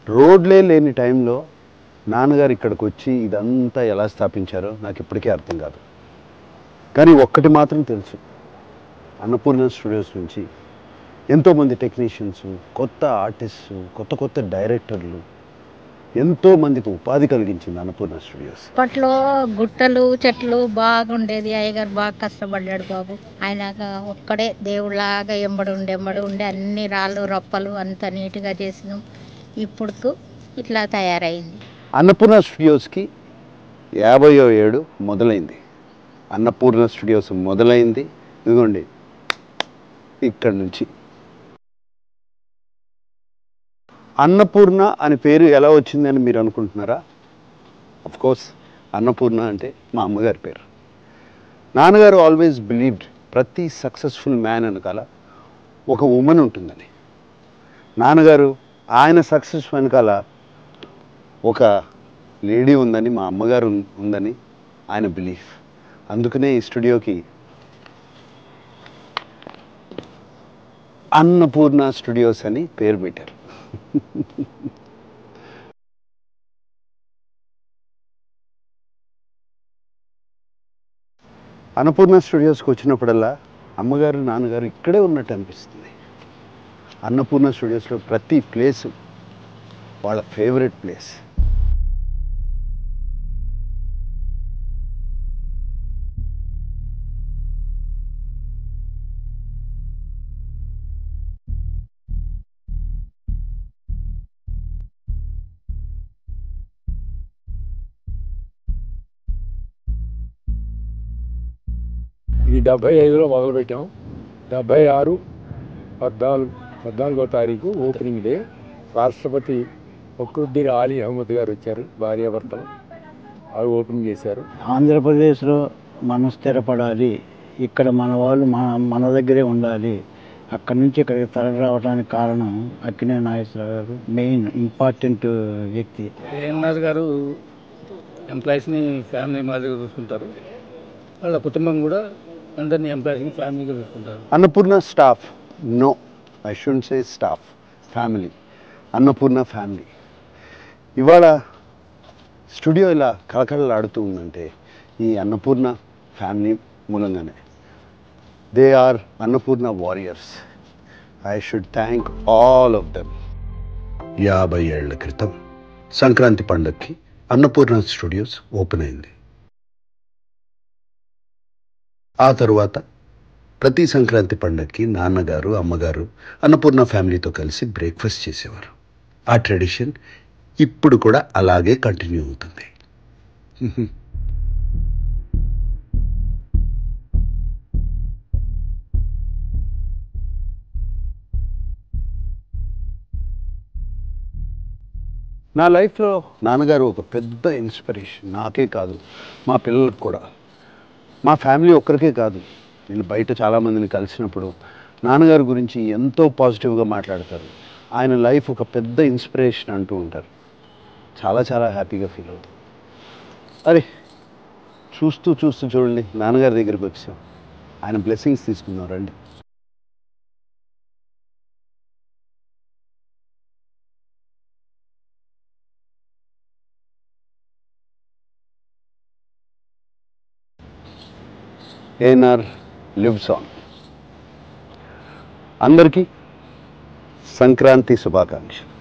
రోడ్లే లేని టైంలో నాన్నగారు ఇక్కడికి వచ్చి ఇదంతా ఎలా స్థాపించారో నాకు ఇప్పటికీ అర్థం కాదు. కానీ ఒక్కటి మాత్రం తెలుసు, అన్నపూర్ణ స్టూడియోస్ నుంచి ఎంతోమంది టెక్నీషియన్స్, కొత్త ఆర్టిస్ట్స్, కొత్త కొత్త డైరెక్టర్లు, ఎంతోమందికి ఉపాధి కలిగించింది అన్నపూర్ణ స్టూడియోస్. అప్పట్లో గుట్టలు చెట్లు బాగుండేది. అయ్యగారు బాగా కష్టపడ్డాడు బాబు. ఆయన ఒక్కడే దేవుళ్ళలాగా ఎంబడి ఉండి అన్ని రాళ్ళు రప్పలు అంత నీట్గా చేసినాం. ఇప్పుడు ఇట్లా తయారైంది. అన్నపూర్ణ స్టూడియోస్కి 50వ ఏడు మొదలైంది. అన్నపూర్ణ స్టూడియోస్ మొదలైంది ఇదిగోండి ఇక్కడ నుంచి. అన్నపూర్ణ అని పేరు ఎలా వచ్చిందని మీరు అనుకుంటున్నారా? కోర్స్ అన్నపూర్ణ అంటే మా అమ్మగారి పేరు. నాన్నగారు ఆల్వేస్ బిలీవ్డ్ ప్రతి సక్సెస్ఫుల్ మ్యాన్ వెనకాల ఒక ఉమెన్ ఉంటుందని. నాన్నగారు ఆయన సక్సెస్ వెనకాల ఒక లేడీ ఉందని, మా అమ్మగారు ఉందని ఆయన బిలీఫ్. అందుకనే ఈ స్టూడియోకి అన్నపూర్ణ స్టూడియోస్ అని పేరు పెట్టారు. అన్నపూర్ణ స్టూడియోస్కి వచ్చినప్పుడల్లా అమ్మగారు నాన్నగారు ఇక్కడే ఉన్నట్టు అనిపిస్తుంది. అన్నపూర్ణ స్టూడియోస్లో ప్రతి ప్లేసు వాళ్ళ ఫేవరెట్ ప్లేస్. ఇది 75లో మొదలుపెట్టాం. 76 14వ తారీఖు ఓపెనింగ్ డే. రాష్ట్రపతి ఫక్రుద్దీన్ ఆలీ అహ్మద్ గారు వచ్చారు, భార్యాభర్తలు. అవి ఓపెన్ చేశారు. ఆంధ్రప్రదేశ్లో మనం స్థిరపడాలి, ఇక్కడ మన వాళ్ళు మన దగ్గరే ఉండాలి, అక్కడి నుంచి ఇక్కడికి తరలి రావడానికి కారణం అక్కినేని నాగేశ్వరరావు గారు. మెయిన్ ఇంపార్టెంట్ వ్యక్తి. ఏఎన్ఆర్ గారు ఎంప్లాయీస్ని ఫ్యామిలీ మాదిరిగా చూసుకుంటారు. వాళ్ళ కుటుంబం కూడా అందరినీ ఎంప్లాయీస్ని ఫ్యామిలీగా చూసుకుంటారు. Annapurna staff, no I shouldn't say staff, family. Annapurna family. ఇవాళ స్టూడియో ఇలా కళకళలాడుతూ ఉందంటే ఈ అన్నపూర్ణ ఫ్యామిలీ మూలంగానే. They are Annapurna warriors. I should thank all of them. 50 ఏళ్ల క్రితం సంక్రాంతి పండగకి అన్నపూర్ణ స్టూడియోస్ ఓపెన్ అయింది. ఆ తరువాత ప్రతి సంక్రాంతి పండగకి నాన్నగారు అమ్మగారు అన్నపూర్ణ ఫ్యామిలీతో కలిసి బ్రేక్ఫాస్ట్ చేసేవారు. ఆ ట్రెడిషన్ ఇప్పుడు కూడా అలాగే కంటిన్యూ అవుతుంది. నా లైఫ్లో నాన్నగారు ఒక పెద్ద ఇన్స్పిరేషన్. నాకే కాదు, మా పిల్లలకు కూడా. మా ఫ్యామిలీ ఒక్కరికే కాదు, నేను బయట చాలామందిని కలిసినప్పుడు నాన్నగారి గురించి ఎంతో పాజిటివ్గా మాట్లాడతారు. ఆయన లైఫ్ ఒక పెద్ద ఇన్స్పిరేషన్ అంటూ ఉంటారు. చాలా చాలా హ్యాపీగా ఫీల్ అవుతాం. అరే చూస్తూ చూడండి నాన్నగారి దగ్గరికి వచ్చాం. ఆయన బ్లెస్సింగ్స్ తీసుకుందాం రండి. ANR lives on. అందరికీ సంక్రాంతి శుభాకాంక్షలు.